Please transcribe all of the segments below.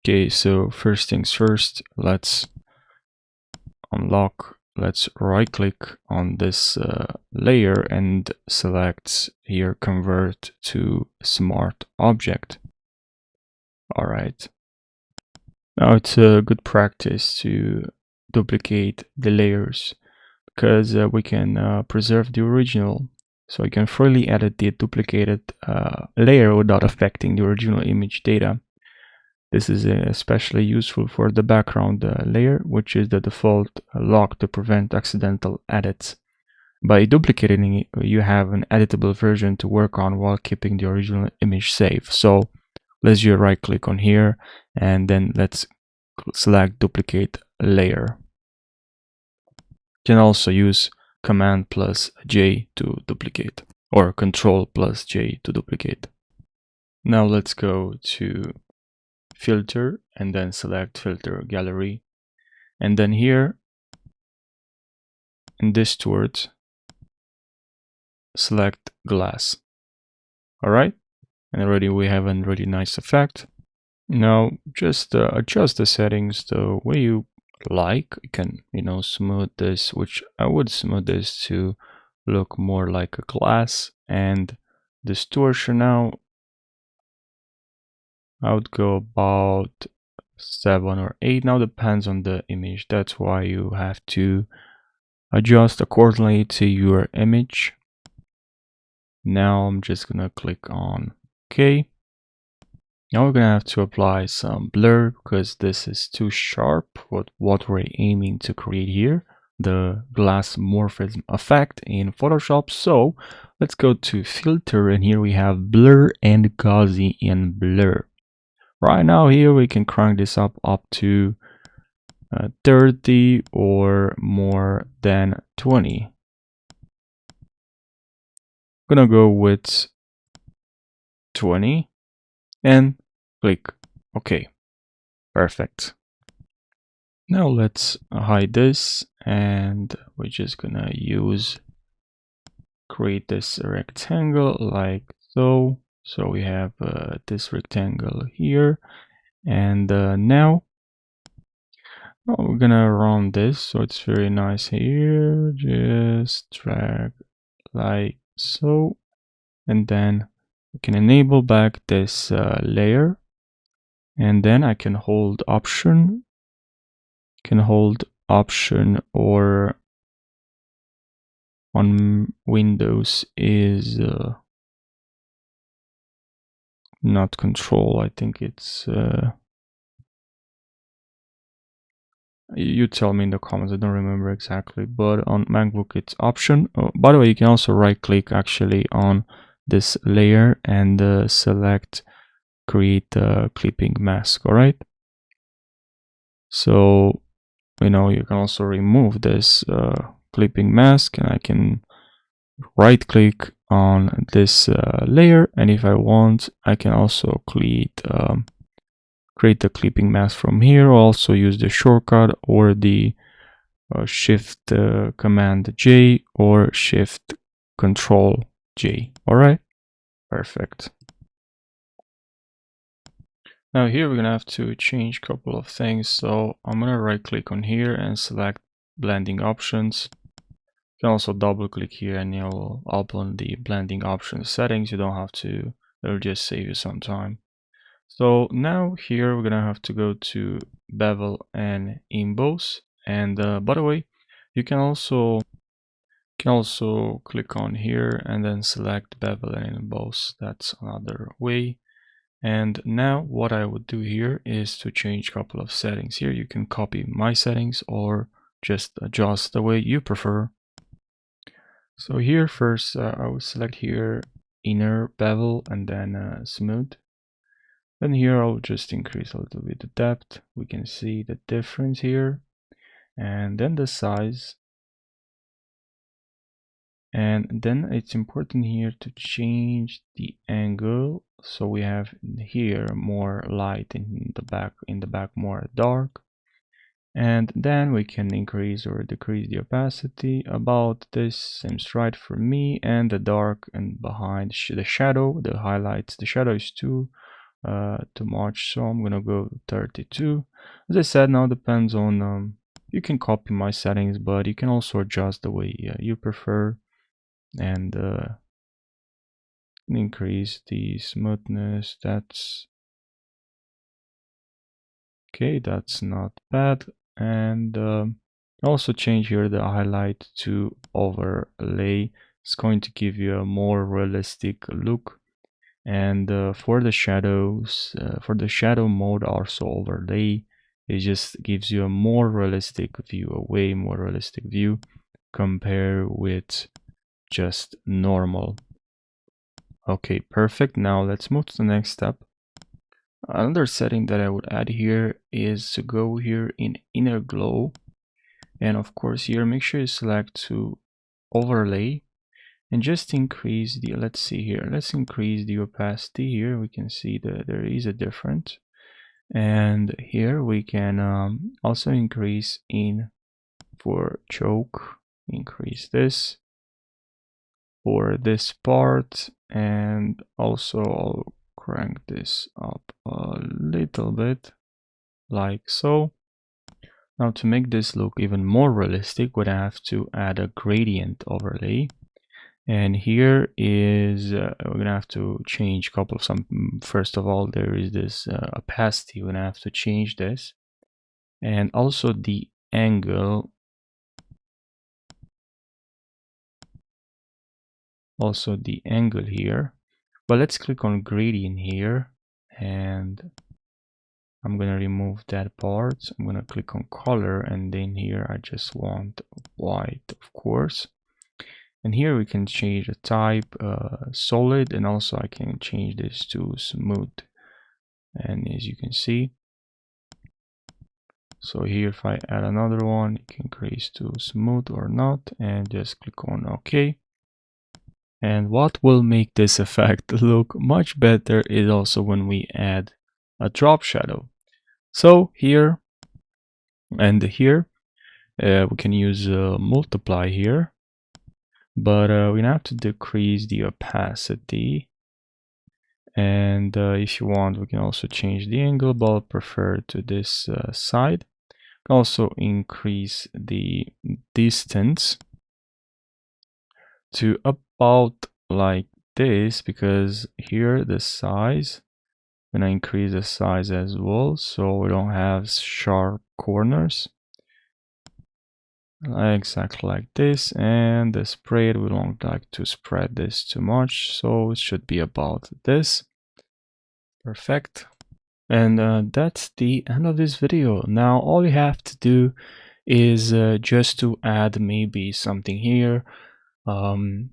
Okay, so first things first, let's right click on this layer and select here convert to smart object. All right. Now it's a good practice to duplicate the layers because we can preserve the original. So you can freely edit the duplicated layer without affecting the original image data. This is especially useful for the background layer, which is the default lock to prevent accidental edits. By duplicating it, you have an editable version to work on while keeping the original image safe. So let's just right click on here and then let's select duplicate layer. You can also use Command plus J to duplicate or Control plus J to duplicate. Now let's go to filter and then select filter gallery, and then here in distort select glass. All right, and already we have a really nice effect. Now just adjust the settings the way you like. You can smooth this, which I would smooth this to look more like a glass, and distortion now I would go about 7 or 8. Now depends on the image. That's why you have to adjust accordingly to your image. Now I'm just gonna click on OK. Now we're gonna have to apply some blur because this is too sharp what we're aiming to create here, the glass morphism effect in Photoshop. So let's go to filter, and here we have blur and Gaussian blur. Right now here we can crank this up to 30 or more than 20. I'm gonna go with 20 and click OK. Perfect. Now let's hide this, and we're just gonna create this rectangle like so. So we have this rectangle here, and now we're gonna round this so it's very nice here. Just drag like so, and then we can enable back this layer, and then I can hold option. Or on Windows is not control. I think it's you tell me in the comments. I don't remember exactly, but on MacBook it's option. Oh, by the way, you can also right click actually on this layer and select create a clipping mask. All right, so you can also remove this clipping mask, and I can right click on this layer, and if I want I can also create the clipping mask from here, or also use the shortcut or the shift command J or shift control J. All right, perfect. Now here we're gonna have to change a couple of things, so I'm gonna right click on here and select blending options. You can also double click here and you'll open the blending options settings. You don't have to, it'll just save you some time. So now here we're gonna have to go to bevel and emboss, and by the way, you can also click on here and then select bevel and emboss. That's another way. And now what I would do here is to change a couple of settings. Here you can copy my settings or just adjust the way you prefer. So here first I will select here inner bevel and then smooth. Then here I'll just increase a little bit the depth. We can see the difference here, and then the size. And then it's important here to change the angle, so we have here more light in the back more dark, and then we can increase or decrease the opacity. About this seems right for me, and the dark and behind the shadow, the highlights, the shadow is too too much, so I'm gonna go 32. As I said, now depends on you can copy my settings, but you can also adjust the way you prefer, and increase the smoothness. That's okay, that's not bad. And also change here the highlight to overlay. It's going to give you a more realistic look. And for the shadows, for the shadow mode, also overlay, it just gives you a more realistic view, a way more realistic view compared with just normal. Okay, perfect. Now let's move to the next step. Another setting that I would add here is to go here in inner glow, and of course here make sure you select to overlay and just increase the, let's see here, let's increase the opacity. Here we can see that there is a difference, and here we can also increase in for choke, increase this for this part, and also I'll crank this up a little bit like so. Now to make this look even more realistic, we're gonna have to add a gradient overlay, and here is we're gonna have to change a couple of some. First of all, there is this opacity. We're gonna have to change this, and also the angle, here. But let's click on gradient here, and I'm gonna remove that part. I'm gonna click on color, and then here I just want white, of course. And here we can change the type solid, and also I can change this to smooth. And as you can see, so here if I add another one, you can increase to smooth or not, and just click on OK. And what will make this effect look much better is also when we add a drop shadow. So here and here we can use multiply here, but we have to decrease the opacity. And if you want, we can also change the angle, but I'll prefer to this side. Also increase the distance to about like this, because here the size, I'm gonna increase the size as well, so we don't have sharp corners. Exactly like this. And the spread, we don't like to spread this too much, so it should be about this. Perfect. And that's the end of this video. Now all you have to do is just to add maybe something here,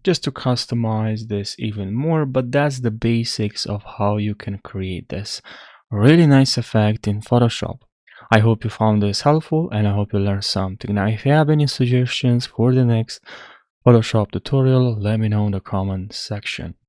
just to customize this even more, but that's the basics of how you can create this really nice effect in Photoshop. I hope you found this helpful, and I hope you learned something. Now if you have any suggestions for the next Photoshop tutorial, let me know in the comment section.